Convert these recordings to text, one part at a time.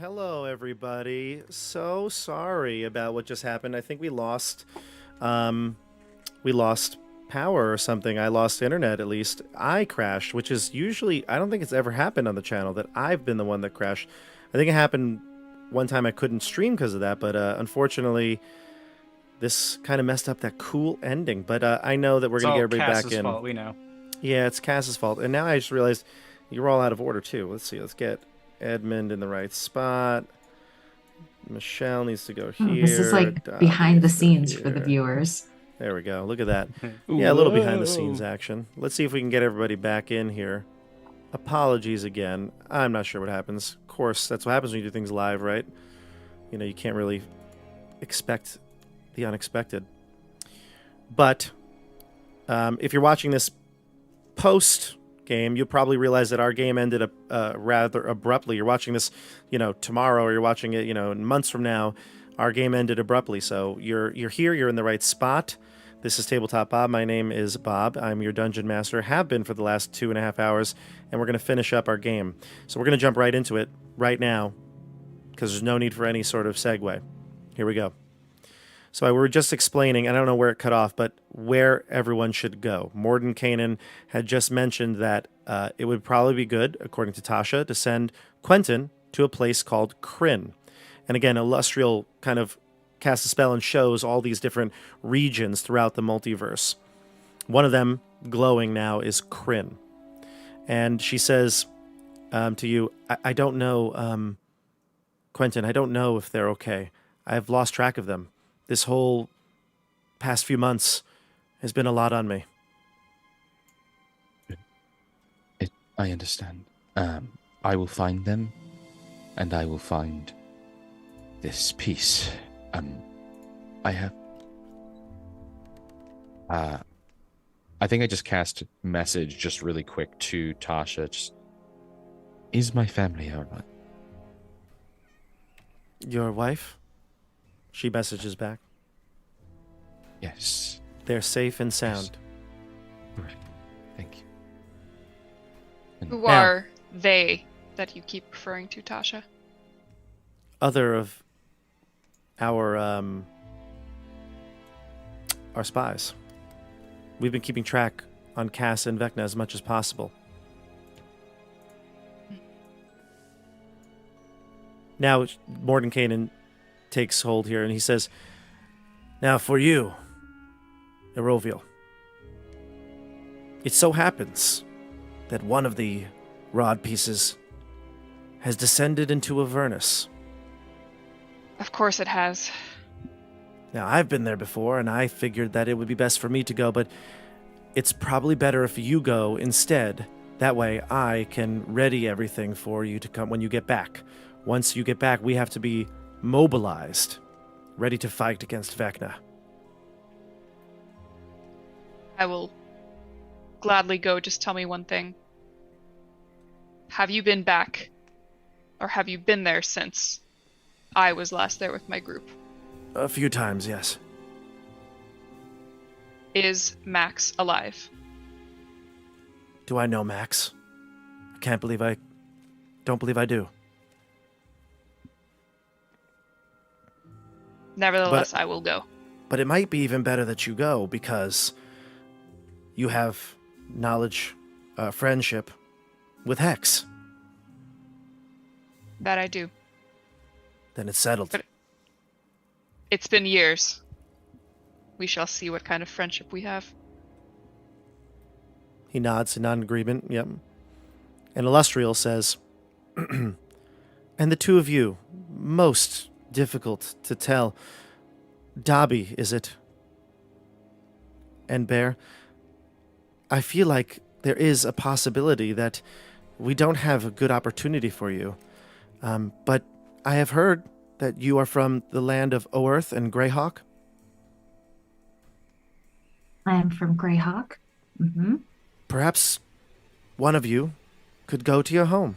Hello, everybody. So sorry about what just happened. I think um, we lost power or something. I lost internet, at least. I crashed, which is usually, I don't think it's ever happened on the channel that I've been the one that crashed. I think it happened one time I couldn't stream because of that, but unfortunately, this kind of messed up that cool ending. But I know that we're It's going to get all everybody back Cass's in. fault, we know. Yeah, it's Cass's fault. And now I just realized you're all out of order, too. Let's see. Let's get Edmund in the right spot. Michelle needs to go Oh, this is here. like Dobby behind the needs to go scenes for the here. viewers. There we go. Look at that. Yeah, a little behind the scenes Whoa. action. Let's see if we can get everybody back in here. Apologies again. I'm not sure what happens. Of course, that's what happens when you do things live, right? You know, you can't really expect the unexpected. But if you're watching this post game, you'll probably realize that our game ended up rather abruptly. You're watching this, tomorrow, or you're watching it, months from now. Our game ended abruptly. So you're here. You're in the right spot. This is Tabletop Bob. My name is Bob. I'm your dungeon master. Have been for the last 2.5 hours, and we're going to finish up our game. So we're going to jump right into it right now, because there's no need for any sort of segue. Here we go. So we were just explaining, I don't know where it cut off, but where everyone should go. Morden Kanan had just mentioned that it would probably be good, according to Tasha, to send Quentin to a place called Kryn. And again, Illustrial kind of casts a spell and shows all these different regions throughout the multiverse. One of them, glowing now, is Kryn. And she says to you, I don't know, Quentin, I don't know if they're okay. I've lost track of them. This whole past few months has been a lot on me. I understand. I will find them, and I will find this piece. I have. I think I just cast a message just really quick to Tasha. Just, is my family alright? Your wife? She messages back. Yes. They're safe and sound. Right. Thank you. And Who Now- are they that you keep referring to, Tasha? Other of our spies. We've been keeping track on Cass and Vecna as much as possible. Now, Mordenkainen takes hold here, and he says, now for you, Eroviel. It so happens that one of the rod pieces has descended into Avernus. Of course it has. Now, I've been there before, and I figured that it would be best for me to go, but it's probably better if you go instead. That way, I can ready everything for you to come when you get back. Once you get back, we have to be mobilized, ready to fight against Vecna. I will gladly go. Just tell me one thing. Have you been back? Or have you been there since I was last there with my group? A few times, yes. Is Max alive? Do I know Max? Don't believe I do. Nevertheless, I will go. But it might be even better that you go, because you have knowledge, friendship with Hex. That I do. Then it's settled. But it's been years. We shall see what kind of friendship we have. He nods in non-agreement, yep. And Illustrial says, and the two of you, most difficult to tell. Dobby, is it? And Bear, I feel like there is a possibility that we don't have a good opportunity for you. But I have heard that you are from the land of Oerth and Greyhawk. I am from Greyhawk. Mm-hmm. Perhaps one of you could go to your home.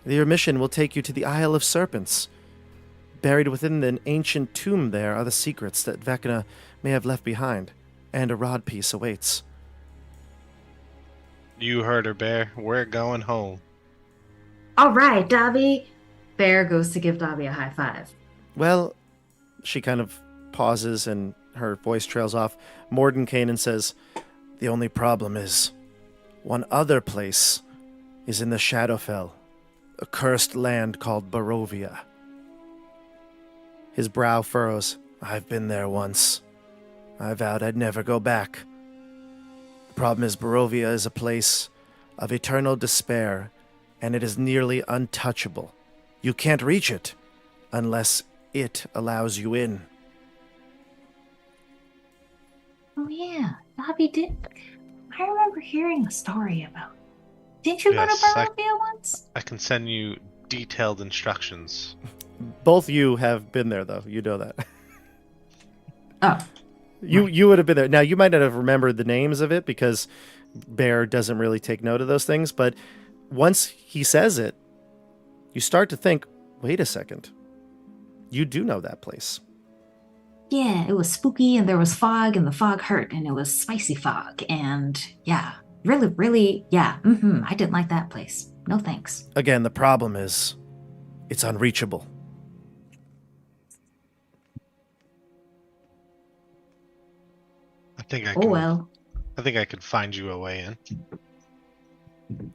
Your mission will take you to the Isle of Serpents. Buried within an ancient tomb there are the secrets that Vecna may have left behind, and a rod piece awaits. You heard her, Bear. We're going home. All right, Dobby. Bear goes to give Dobby a high five. Well, she kind of pauses and her voice trails off. Mordenkainen says, "The only problem is, one other place is in the Shadowfell, a cursed land called Barovia." His brow furrows. "I've been there once. I vowed I'd never go back. The problem is Barovia is a place of eternal despair, and it is nearly untouchable. You can't reach it unless it allows you in." Oh yeah, Dobby did. I remember hearing a story about. Didn't you go to Yes, Barovia once? I can send you detailed instructions. Both you have been there, though. You know that. Oh, You would have been there. Now, you might not have remembered the names of it because Bear doesn't really take note of those things, but once he says it, you start to think, wait a second. You do know that place. yeah, it was spooky and there was fog and the fog hurt and it was spicy fog and yeah, really, really, yeah. I didn't like that place. No thanks. Again, the problem is it's unreachable. I think I Oh can. well. I think I could find you a way in.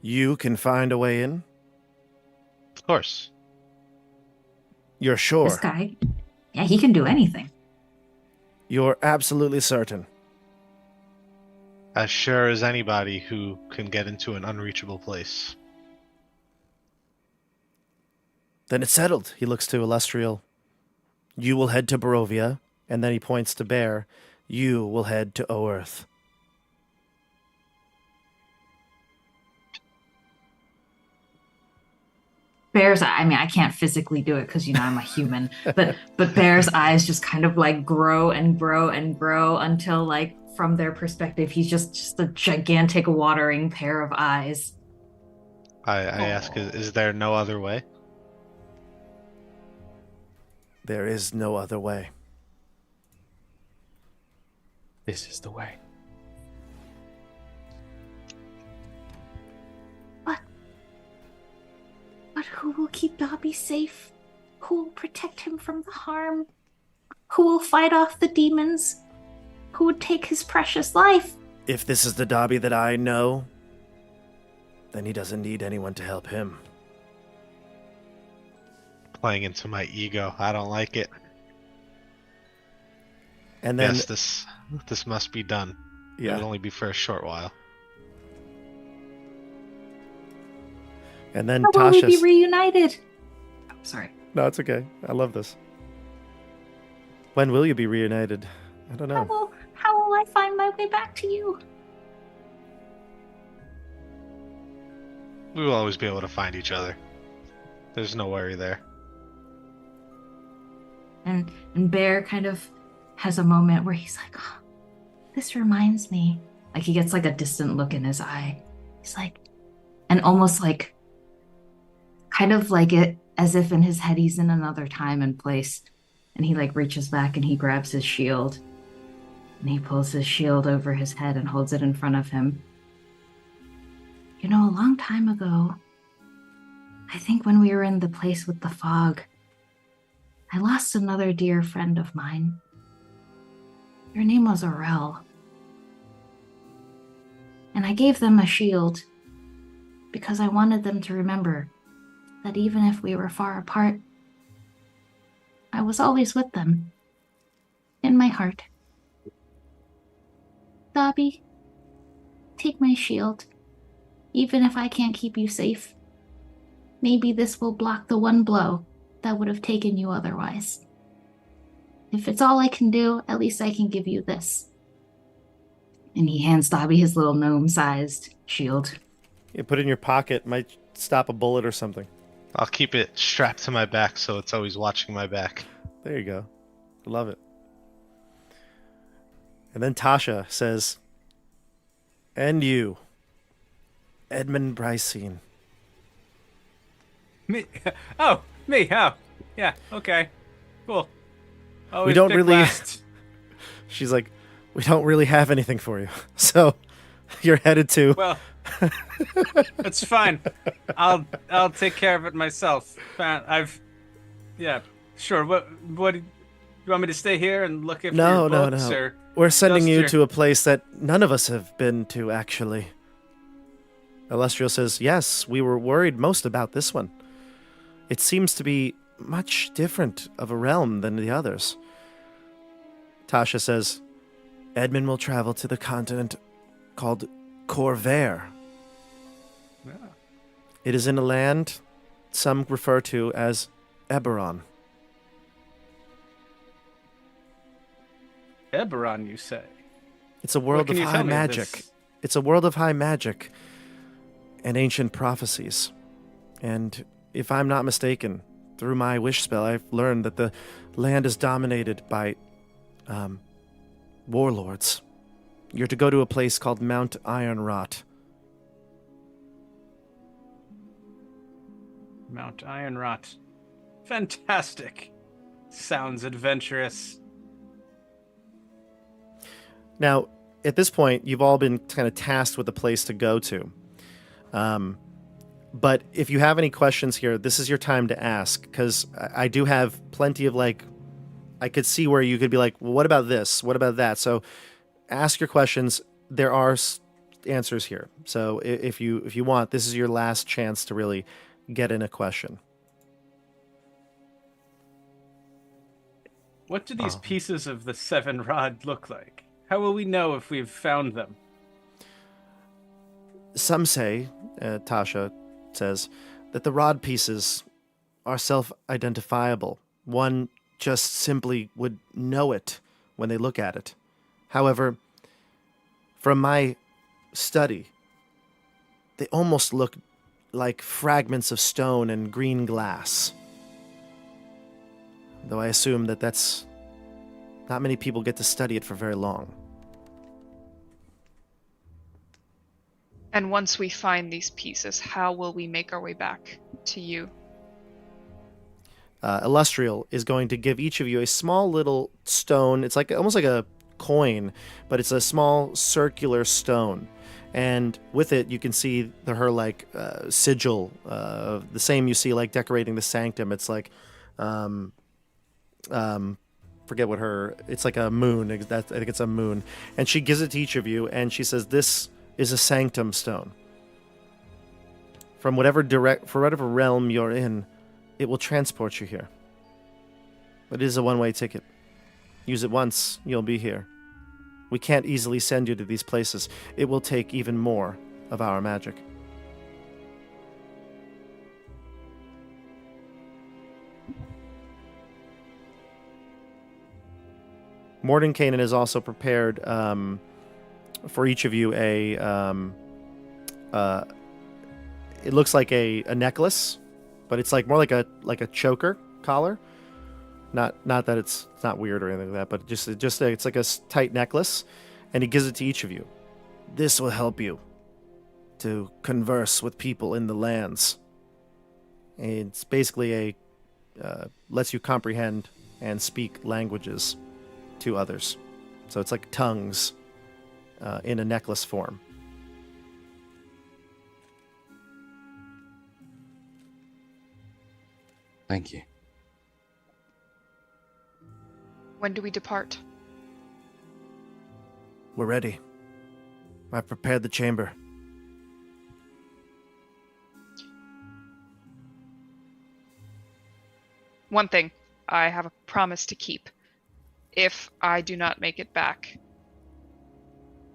You can find a way in? Of course. You're sure? This guy, yeah, he can do anything. You're absolutely certain? As sure as anybody who can get into an unreachable place. Then it's settled. He looks to Illustrial. You will head to Barovia, and then he points to Bear. You will head to Oerth. Bear's, I mean, I can't physically do it because I'm a human, but Bear's eyes just kind of like grow and grow and grow until like from their perspective, he's just a gigantic watering pair of eyes. I ask, is there no other way? There is no other way. This is the way. But who will keep Dobby safe? Who will protect him from the harm? Who will fight off the demons? Who would take his precious life? If this is the Dobby that I know, then he doesn't need anyone to help him. Playing into my ego. I don't like it. And then, Yes, this must be done. It yeah. would only be for a short while. And then How will we Tasha. be reunited? Oh, sorry. No, it's okay. I love this. When will you be reunited? I don't know. How will I find my way back to you? We will always be able to find each other. There's no worry there. And Bear kind of has a moment where he's like, oh, this reminds me. Like he gets like a distant look in his eye. He's like, and almost like, kind of like it as if in his head he's in another time and place. And he like reaches back and he grabs his shield. And he pulls his shield over his head and holds it in front of him. You know, a long time ago, I think when we were in the place with the fog, I lost another dear friend of mine. Your name was Aurel. And I gave them a shield because I wanted them to remember that even if we were far apart, I was always with them, in my heart. Dobby, take my shield. Even if I can't keep you safe, maybe this will block the one blow that would have taken you otherwise. If it's all I can do, at least I can give you this. And he hands Dobby his little gnome-sized shield. You put it in your pocket. Might stop a bullet or something. I'll keep it strapped to my back so it's always watching my back. There you go. Love it. And then Tasha says, and you, Edmund Brycene. Me? Oh, me. Oh, yeah. Okay. Cool. Oh, We don't really. She's like, we don't really have anything for you. So You're headed to. Well, it's fine. I'll take care of it myself. Yeah, sure. What do you want me to stay here and look after No, your no, books, no. or We're sending dust you your- to a place that none of us have been to, actually. Illustrial says, yes, we were worried most about this one. It seems to be much different of a realm than the others. Tasha says, Edmund will travel to the continent called Corvair. Yeah. It is in a land some refer to as Eberron. Eberron, you say? It's a world What of can you high tell me of magic. this? It's a world of high magic and ancient prophecies. And if I'm not mistaken, through my wish spell, I've learned that the land is dominated by warlords. You're to go to a place called Mount Ironrot. Mount Ironrot. Fantastic. Sounds adventurous. Now, at this point, you've all been kind of tasked with a place to go to. But if you have any questions here, this is your time to ask, because I do have plenty of, like, I could see where you could be like, well, what about this? What about that? So ask your questions. There are answers here. So if you want, this is your last chance to really get in a question. What do these pieces of the seven rod look like? How will we know if we've found them? Some say, Tasha says, that the rod pieces are self-identifiable. One just simply would know it when they look at it. However, from my study, they almost look like fragments of stone and green glass. Though I assume that that's not many people get to study it for very long. And once we find these pieces, how will we make our way back to you? Illustrial is going to give each of you a small little stone. It's like almost like a coin, but it's a small circular stone. And with it, you can see her like sigil, the same you see like decorating the sanctum. It's like, forget what her. It's like a moon. I think it's a moon. And she gives it to each of you, and she says, "This is a sanctum stone. From whatever realm you're in, it will transport you here. But it is a one-way ticket. Use it once, you'll be here. We can't easily send you to these places. It will take even more of our magic." Mordenkainen has also prepared for each of you it looks like a necklace, but it's like more like a choker collar. Not that it's not weird or anything like that, but it's like a tight necklace, and he gives it to each of you. This will help you to converse with people in the lands. It's basically lets you comprehend and speak languages to others. So it's like tongues in a necklace form. Thank you. When do we depart? We're ready. I've prepared the chamber. One thing, I have a promise to keep. If I do not make it back,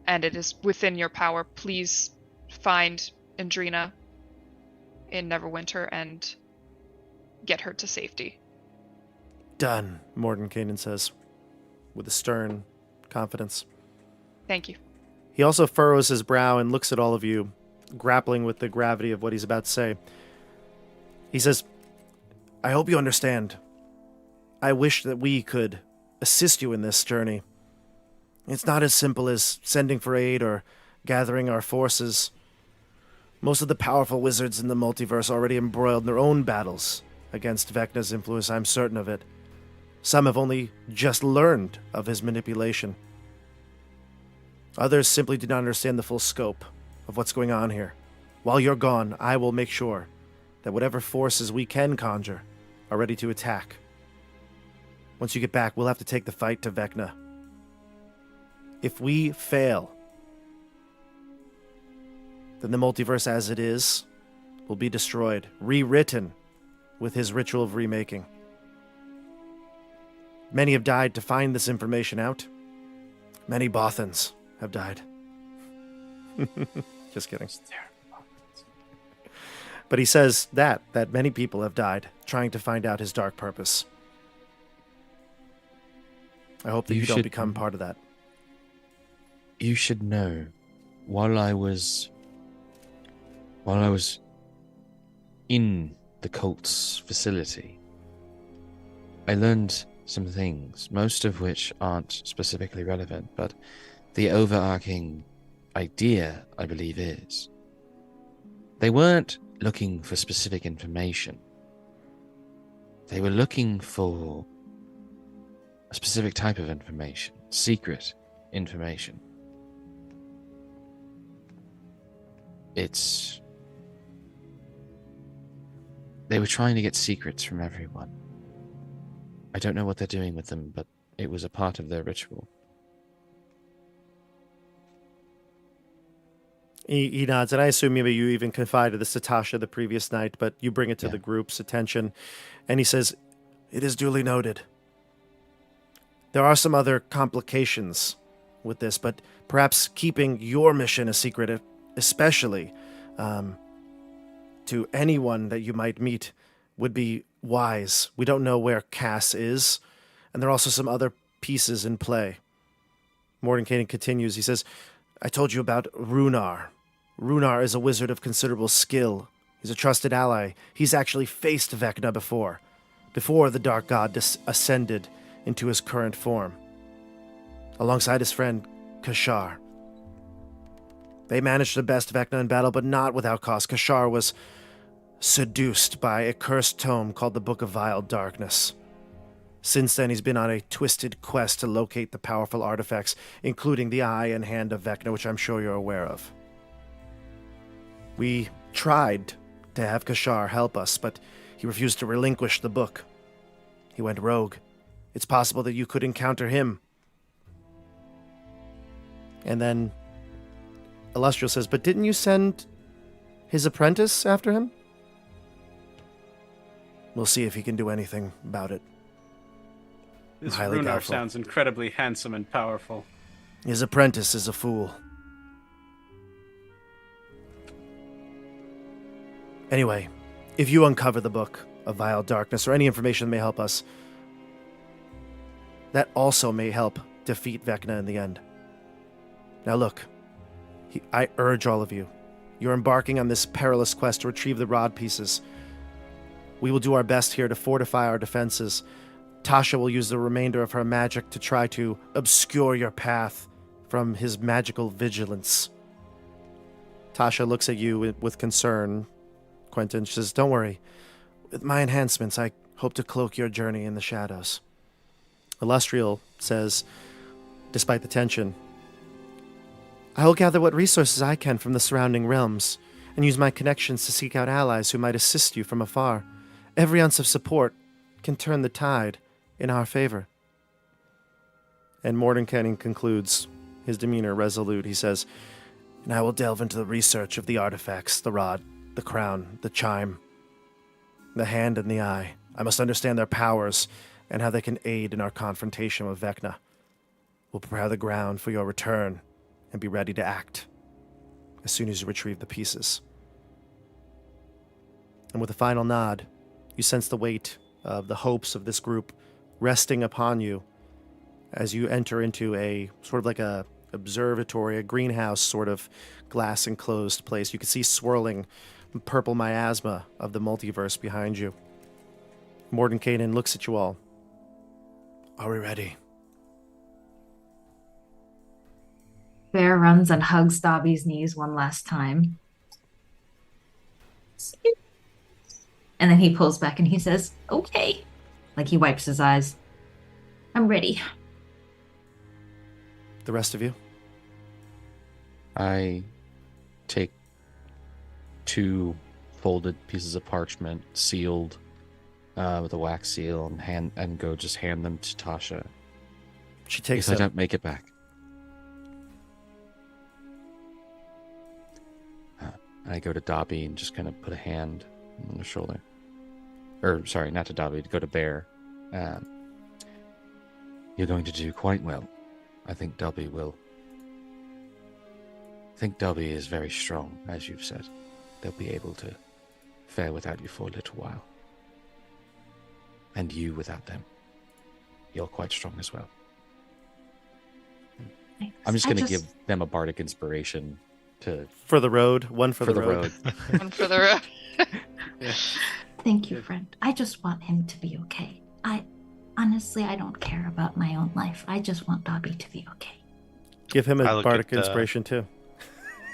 and it is within your power, please find Indrina in Neverwinter and get her to safety. Done, Mordenkainen says, with a stern confidence. Thank you. He also furrows his brow and looks at all of you, grappling with the gravity of what he's about to say. He says, I hope you understand. I wish that we could assist you in this journey. It's not as simple as sending for aid or gathering our forces. Most of the powerful wizards in the multiverse are already embroiled in their own battles against Vecna's influence, I'm certain of it. Some have only just learned of his manipulation. Others simply do not understand the full scope of what's going on here. While you're gone, I will make sure that whatever forces we can conjure are ready to attack. Once you get back, we'll have to take the fight to Vecna. If we fail, then the multiverse as it is will be destroyed, rewritten with his ritual of remaking. Many have died to find this information out. Many Bothans have died. Just kidding. But he says that many people have died trying to find out his dark purpose. I hope that you don't become part of that. You should know, while I was in the cult's facility, I learned some things, most of which aren't specifically relevant, but the overarching idea, I believe, is they weren't looking for specific information. They were looking for a specific type of information, secret information. They were trying to get secrets from everyone. I don't know what they're doing with them, but it was a part of their ritual. He nods, and I assume maybe you even confided this to Tasha the previous night, but you bring it to Yeah. the group's attention, and he says, "It is duly noted. There are some other complications with this, but perhaps keeping your mission a secret, especially to anyone that you might meet, would be wise. We don't know where Cass is, and there are also some other pieces in play." Mordenkainen continues. He says, "I told you about Runar. Runar is a wizard of considerable skill. He's a trusted ally. He's actually faced Vecna before the Dark God ascended into his current form, alongside his friend Kashar. They managed to best Vecna in battle, but not without cost. Kashar was seduced by a cursed tome called the Book of Vile Darkness. Since then, he's been on a twisted quest to locate the powerful artifacts, including the eye and hand of Vecna, which I'm sure you're aware of. We tried to have Kashar help us, but he refused to relinquish the book. He went rogue. It's possible that you could encounter him." And then Illustrial says, "But didn't you send his apprentice after him?" "We'll see if he can do anything about it. This highly Runar doubtful. sounds incredibly handsome and powerful. His apprentice is a fool. Anyway, if you uncover the Book of Vile Darkness or any information that may help us, that also may help defeat Vecna in the end. Now look, I urge all of you. You're embarking on this perilous quest to retrieve the rod pieces. We will do our best here to fortify our defenses. Tasha will use the remainder of her magic to try to obscure your path from his magical vigilance." Tasha looks at you with concern. Quentin says, "Don't worry. With my enhancements, I hope to cloak your journey in the shadows." Illustrial says, despite the tension, "I will gather what resources I can from the surrounding realms and use my connections to seek out allies who might assist you from afar. Every ounce of support can turn the tide in our favor." And Mordenkainen concludes, his demeanor resolute. He says, "And I will delve into the research of the artifacts, the rod, the crown, the chime, the hand and the eye. I must understand their powers and how they can aid in our confrontation with Vecna. We'll prepare the ground for your return and be ready to act as soon as you retrieve the pieces." And with a final nod, you sense the weight of the hopes of this group resting upon you as you enter into a sort of like a observatory, a greenhouse sort of glass enclosed place. You can see swirling purple miasma of the multiverse behind you. Mordenkainen looks at you all. "Are we ready?" Bear runs and hugs Dobby's knees one last time. And then he pulls back and he says, "Okay." Like he wipes his eyes. "I'm ready." The rest of you? I take 2 folded pieces of parchment, sealed with a wax seal, and go just hand them to Tasha. She takes If I them. don't make it back. I go to Dobby and just kind of put a hand on her shoulder. Or, sorry, not to Dobby, to go to Bear. You're going to do quite well. I think Dobby will. I think Dobby is very strong, as you've said. They'll be able to fare without you for a little while. And you without them. You're quite strong as well. I'm just going to give them a bardic inspiration For the road, one for the road. One for the road. Thank you, friend. I just want him to be okay. Honestly, I don't care about my own life. I just want Dobby to be okay. Give him I a look bardic at, inspiration too.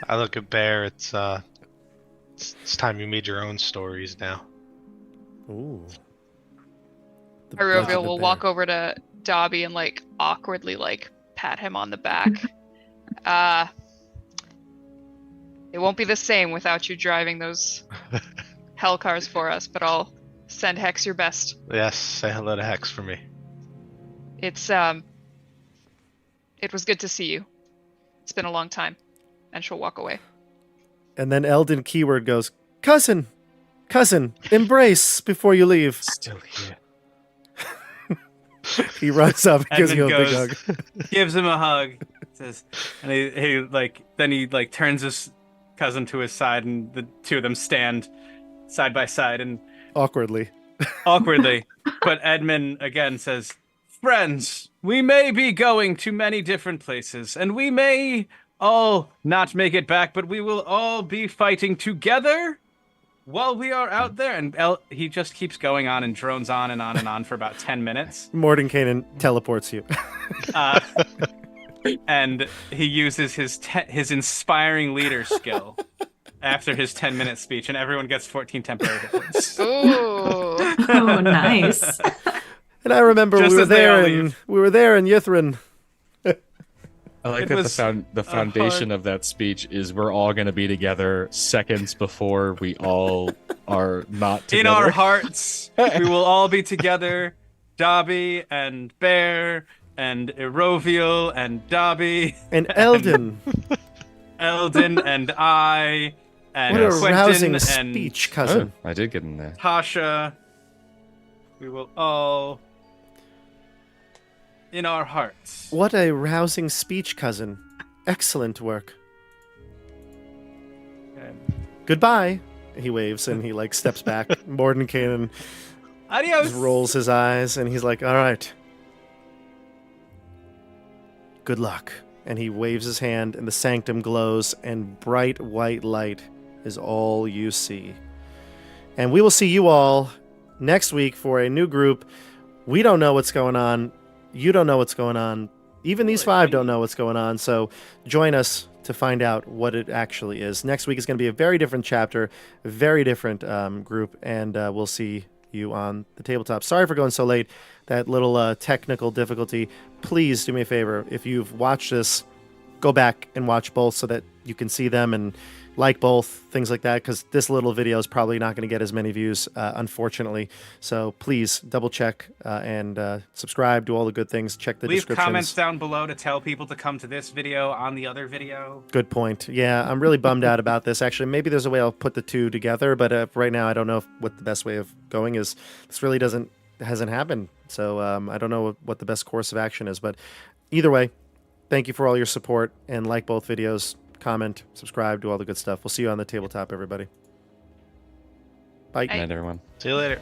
I look at Bear. It's time you made your own stories now. Ooh. The Arovia Legend of will Bear. walk over to Dobby and like awkwardly like pat him on the back. It won't be the same without you driving those hell cars for us, but I'll send Hex your best. Yes, say hello to Hex for me. It was good to see you. It's been a long time. And she'll walk away. And then Eldon Keyword goes, cousin, embrace before you leave. Still here. He runs up and gives you a Edmund big goes- hug. Gives him a hug. Says, and he turns his cousin to his side, and the two of them stand side by side and Awkwardly. awkwardly. But Edmund again says, "Friends, we may be going to many different places, and we may all not make it back, but we will all be fighting together while we are out there." And he just keeps going on and drones on and on and on for about 10 minutes. Mordenkainen teleports you. And he uses his inspiring leader skill after his 10-minute speech, and everyone gets 14 temporary hit points. Ooh. Oh, nice. And I remember Just we were as they all there leave. in Yithrin. I like It that was the foundation of that speech is we're all going to be together seconds before we all are not together. In our hearts, we will all be together. Dobby and Bear and Erovial and Dobby, And Eldon. Eldon and I and What a Quentin rousing and speech, cousin. Oh, I did get in there. Tasha. We will all in our hearts. What a rousing speech, cousin. Excellent work. Goodbye. He waves and he like steps back. Mordenkainen Adios. just rolls his eyes and he's like, all right. Good luck. And he waves his hand and the sanctum glows and bright white light is all you see. And we will see you all next week for a new group. We don't know what's going on. You don't know what's going on. Even these 5 don't know what's going on. So join us to find out what it actually is. Next week is going to be a very different chapter, a very different group, and we'll see you on the tabletop. Sorry for going so late. That little technical difficulty. Please do me a favor. If you've watched this, go back and watch both so that you can see them and like both, things like that, because this little video is probably not going to get as many views, unfortunately. So please double check and subscribe, do all the good things, check the Leave descriptions. comments down below to tell people to come to this video on the other video. Good point. Yeah, I'm really bummed out about this. Actually, maybe there's a way I'll put the two together, but right now I don't know what the best way of going is. This really hasn't happened. So I don't know what the best course of action is. But either way, thank you for all your support and like both videos, comment, subscribe, do all the good stuff. We'll see you on the tabletop, everybody. Bye. Good night, everyone. See you later.